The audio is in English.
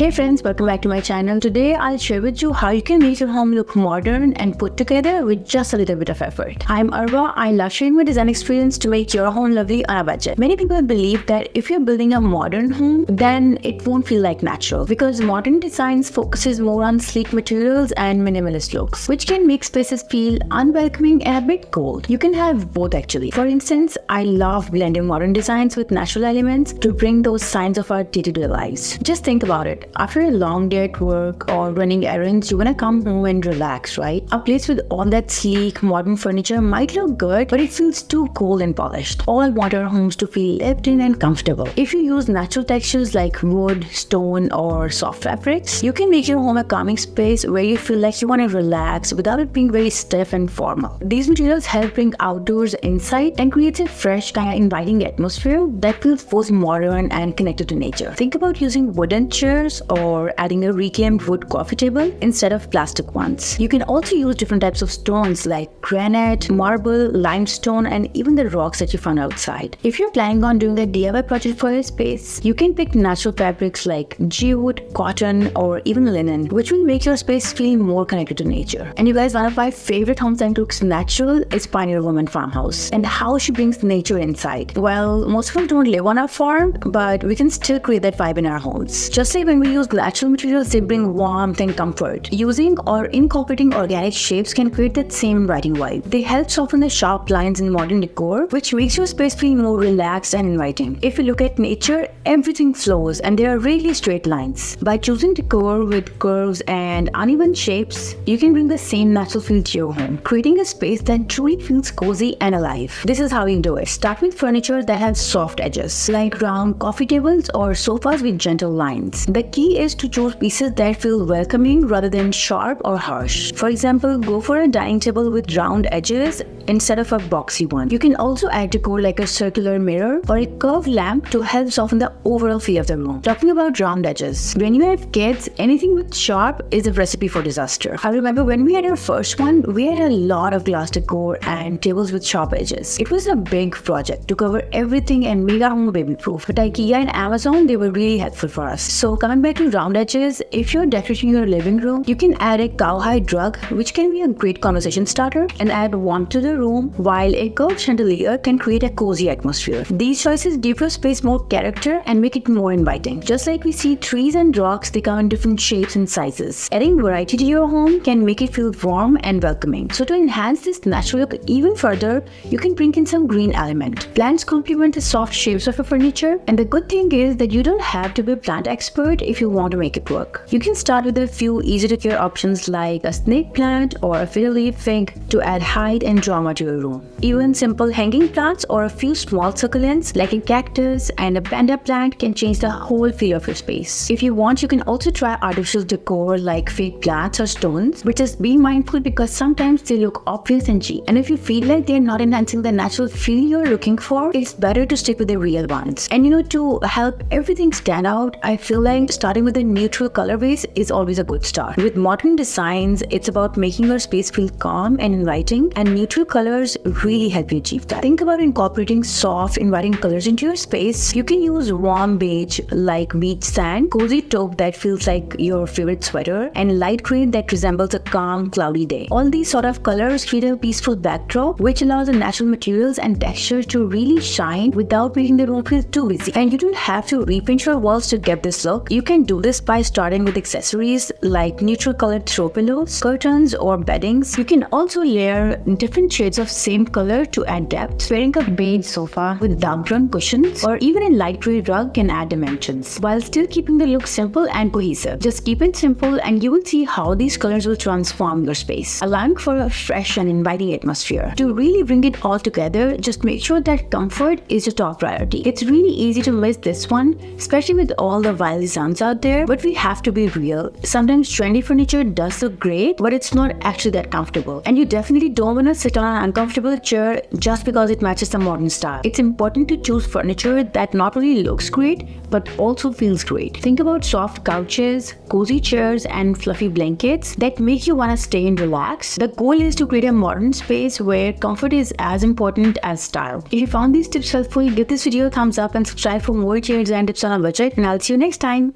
Hey friends, welcome back to my channel. Today I'll share with you how you can make your home look modern and put together with just a little bit of effort. I'm Arwa. I love sharing my design experience to make your home lovely on a budget. Many people believe that if you're building a modern home, then it won't feel like natural because modern designs focuses more on sleek materials and minimalist looks, which can make spaces feel unwelcoming and a bit cold. You can have both actually. For instance, I love blending modern designs with natural elements to bring those signs of our day-to-day lives. Just think about it. After a long day at work or running errands, you wanna come home and relax, right? A place with all that sleek modern furniture might look good, but it feels too cold and polished. All want our homes to feel lived in and comfortable. If you use natural textures like wood, stone, or soft fabrics, you can make your home a calming space where you feel like you wanna relax without it being very stiff and formal. These materials help bring outdoors insight and creates a fresh kind of inviting atmosphere that feels both modern and connected to nature. Think about using wooden chairs or adding a reclaimed wood coffee table instead of plastic ones. You can also use different types of stones like granite, marble, limestone, and even the rocks that you found outside. If you're planning on doing a DIY project for your space, you can pick natural fabrics like jute, cotton, or even linen, which will make your space feel more connected to nature. And you guys, one of my favorite homes that looks natural is Pioneer Woman Farmhouse and how she brings nature inside. Well, most of us don't live on a farm, but we can still create that vibe in our homes. Just like when we use natural materials, they bring warmth and comfort. Using or incorporating organic shapes can create that same inviting vibe. They help soften the sharp lines in modern decor, which makes your space feel more relaxed and inviting. If you look at nature, everything flows and there are rarely straight lines. By choosing decor with curves and uneven shapes, you can bring the same natural feel to your home, creating a space that truly feels cozy and alive. This is how you do it. Start with furniture that has soft edges, like round coffee tables or sofas with gentle lines. The key is to choose pieces that feel welcoming rather than sharp or harsh. For example, go for a dining table with round edges instead of a boxy one. You can also add decor like a circular mirror or a curved lamp to help soften the overall feel of the room. Talking about round edges, when you have kids, anything with sharp is a recipe for disaster. I remember when we had our first one, we had a lot of glass decor and tables with sharp edges. It was a big project to cover everything and make our home baby-proof. But IKEA and Amazon, they were really helpful for us. So coming back to round edges, if you're decorating your living room, you can add a cowhide rug, which can be a great conversation starter, and add warmth to the room, while a curved chandelier can create a cozy atmosphere. These choices give your space more character and make it more inviting. Just like we see trees and rocks, they come in different shapes and sizes. Adding variety to your home can make it feel warm and welcoming. So to enhance this natural look even further, you can bring in some green element. Plants complement the soft shapes of your furniture, and the good thing is that you don't have to be a plant expert if you want to make it work. You can start with a few easy to care options like a snake plant or a fiddle leaf fig to add height and drama to your room. Even simple hanging plants or a few small succulents like a cactus and a panda plant can change the whole feel of your space. If you want, you can also try artificial decor like fake plants or stones, but just be mindful because sometimes they look obvious and cheap. And if you feel like they're not enhancing the natural feel you're looking for, it's better to stick with the real ones. And to help everything stand out, I feel like starting with a neutral color base is always a good start. With modern designs, it's about making your space feel calm and inviting, and neutral colors really help you achieve that. Think about incorporating soft, inviting colors into your space. You can use warm beige like beach sand, cozy taupe that feels like your favorite sweater, and light gray that resembles a calm, cloudy day. All these sort of colors create a peaceful backdrop, which allows the natural materials and textures to really shine without making the room feel too busy. And you don't have to repaint your walls to get this look. You can do this by starting with accessories like neutral colored throw pillows, curtains, or beddings. You can also layer different shades of same color to add depth. Pairing a beige sofa with dark brown cushions or even a light gray rug can add dimensions while still keeping the look simple and cohesive. Just keep it simple and you will see how these colors will transform your space, allowing for a fresh and inviting atmosphere. To really bring it all together, just make sure that comfort is your top priority. It's really easy to miss this one, especially with all the wild designs out there, but we have to be real. Sometimes trendy furniture does look great, but it's not actually that comfortable. And you definitely don't want to sit on an uncomfortable chair just because it matches the modern style. It's important to choose furniture that not only looks great, but also feels great. Think about soft couches, cozy chairs, and fluffy blankets that make you want to stay and relax. The goal is to create a modern space where comfort is as important as style. If you found these tips helpful, give this video a thumbs up and subscribe for more tips and tips on a budget, and I'll see you next time.